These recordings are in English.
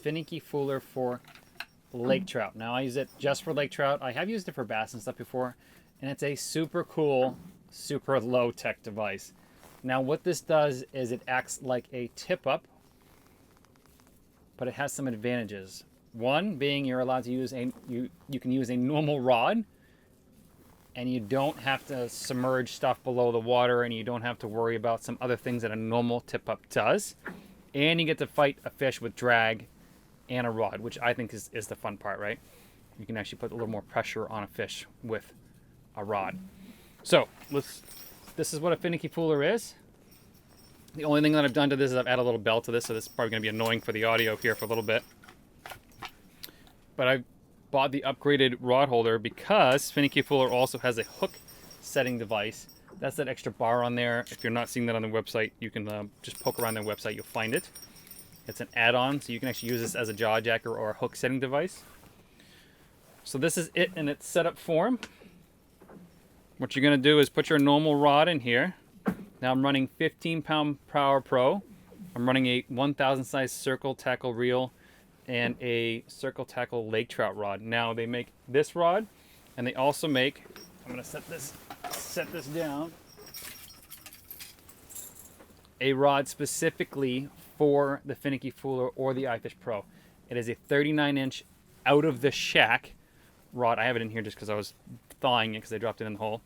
Finicky Fooler for lake trout. Now I use it just for lake trout. I have used it for bass and stuff before, and it's a super cool, super low tech device. Now what this does is it acts like a tip up, but it has some advantages. One being you're allowed to use you can use a normal rod, and you don't have to submerge stuff below the water, and you don't have to worry about some other things that a normal tip up does. And you get to fight a fish with drag and a rod, which I think is the fun part, right? You can actually put a little more pressure on a fish with a rod. So this is what a Finicky Fooler is. The only thing that I've done to this is I've added a little bell to this, so this is probably going to be annoying for the audio here for a little bit. But I bought the upgraded rod holder because Finicky Fooler also has a hook setting device. That's that extra bar on there. If you're not seeing that on the website, you can just poke around their website, you'll find it. It's an add-on, so you can actually use this as a jaw jacker or a hook setting device. So this is it in its setup form. What you're going to do is put your normal rod in here. Now I'm running 15-pound Power Pro. I'm running a 1,000 size circle tackle reel and a circle tackle lake trout rod. Now they make this rod, and they also make, I'm going to set this down, a rod specifically for the Finicky Fooler or the iFish Pro. It is a 39-inch out of the shack rod. I have it in here just because I was thawing it because I dropped it in the hole.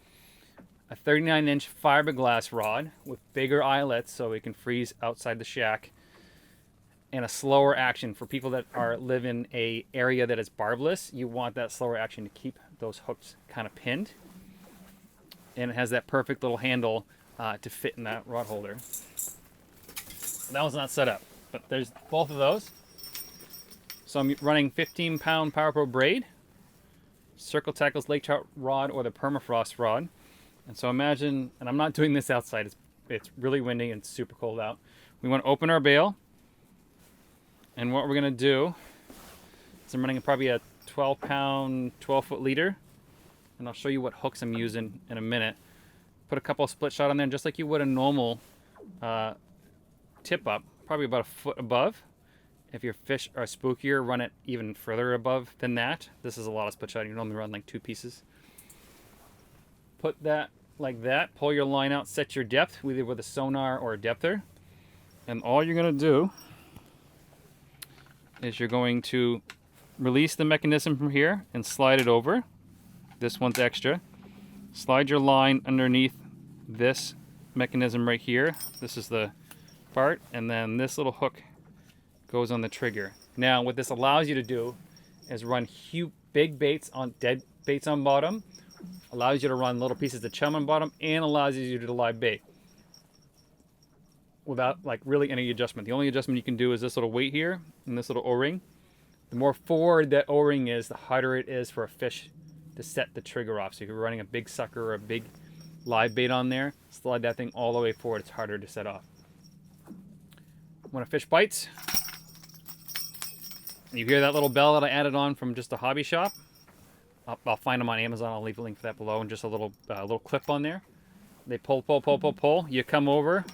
A 39-inch fiberglass rod with bigger eyelets so it can freeze outside the shack, and a slower action for people that live in a area that is barbless. You want that slower action to keep those hooks kind of pinned, and it has that perfect little handle to fit in that rod holder. That one's not set up, but there's both of those. So I'm running 15-pound Power Pro braid, Circle Tackle's lake trout rod or the permafrost rod. And so imagine, and I'm not doing this outside, it's really windy and super cold out. We want to open our bail, and what we're going to do is I'm running probably a 12-pound, 12-foot leader, and I'll show you what hooks I'm using in a minute. Put a couple of split shot on there, just like you would a normal tip up, probably about a foot above. If your fish are spookier, run it even further above than that. This is a lot of split shot. You normally run like 2 pieces. Put that like that, pull your line out, set your depth, either with a sonar or a depther. And all you're going to do is you're going to release the mechanism from here and slide it over. This one's extra. Slide your line underneath this mechanism right here. This is the part, and then this little hook goes on the trigger. Now what this allows you to do is run big baits on dead baits on bottom, allows you to run little pieces of chum on bottom, and allows you to do live bait without like really any adjustment. The only adjustment you can do is this little weight here and this little O-ring. The more forward that O-ring is, the harder it is for a fish to set the trigger off. So if you're running a big sucker or a big live bait on there, slide that thing all the way forward, it's harder to set off. When a fish bites, you hear that little bell that I added on from just a hobby shop. I'll find them on Amazon. I'll leave a link for that below, and just a little clip on there. They pull. You come over,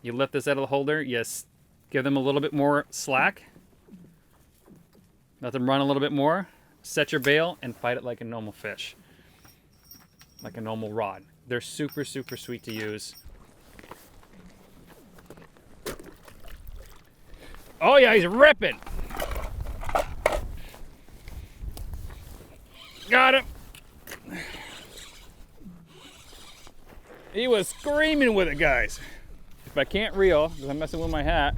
you lift this out of the holder. You give them a little bit more slack. Let them run a little bit more. Set your bail and fight it like a normal fish, like a normal rod. They're super, super sweet to use. Oh yeah, he's ripping. Got him. He was screaming with it, guys. If I can't reel, because I'm messing with my hat.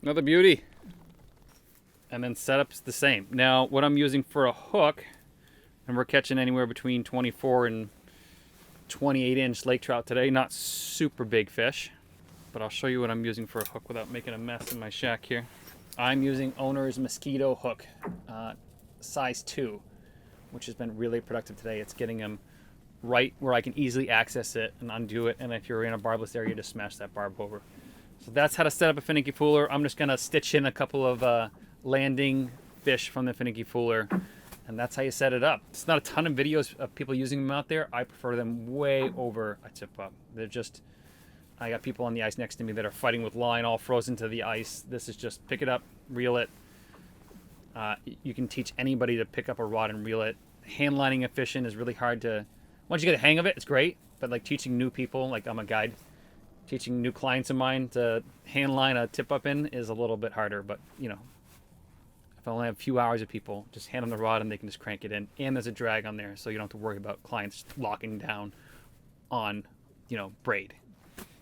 Another beauty. And then setup's the same. Now, what I'm using for a hook, and we're catching anywhere between 24 and 28-inch lake trout today. Not super big fish, but I'll show you what I'm using for a hook without making a mess in my shack here. I'm using Owner's Mosquito hook, size 2, which has been really productive today. It's getting them right where I can easily access it and undo it, and if you're in a barbless area, just smash that barb over. So that's how to set up a Finicky Fooler. I'm just going to stitch in a couple of landing fish from the Finicky Fooler. And that's how you set it up. It's not a ton of videos of people using them out there. I prefer them way over a tip up. They're just, I got people on the ice next to me that are fighting with line all frozen to the ice. This is just pick it up, reel it. You can teach anybody to pick up a rod and reel it. Hand lining a fish in is really hard to, once you get the hang of it, it's great. But like teaching new people, like I'm a guide, teaching new clients of mine to hand line a tip up in is a little bit harder. But you know, if I only have a few hours of people, just hand them the rod and they can just crank it in. And there's a drag on there, so you don't have to worry about clients locking down on, you know, braid.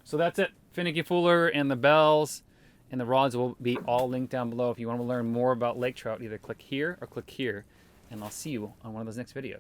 So that's it. Finicky Fooler and the bells and the rods will be all linked down below. If you want to learn more about lake trout, either click here or click here. And I'll see you on one of those next videos.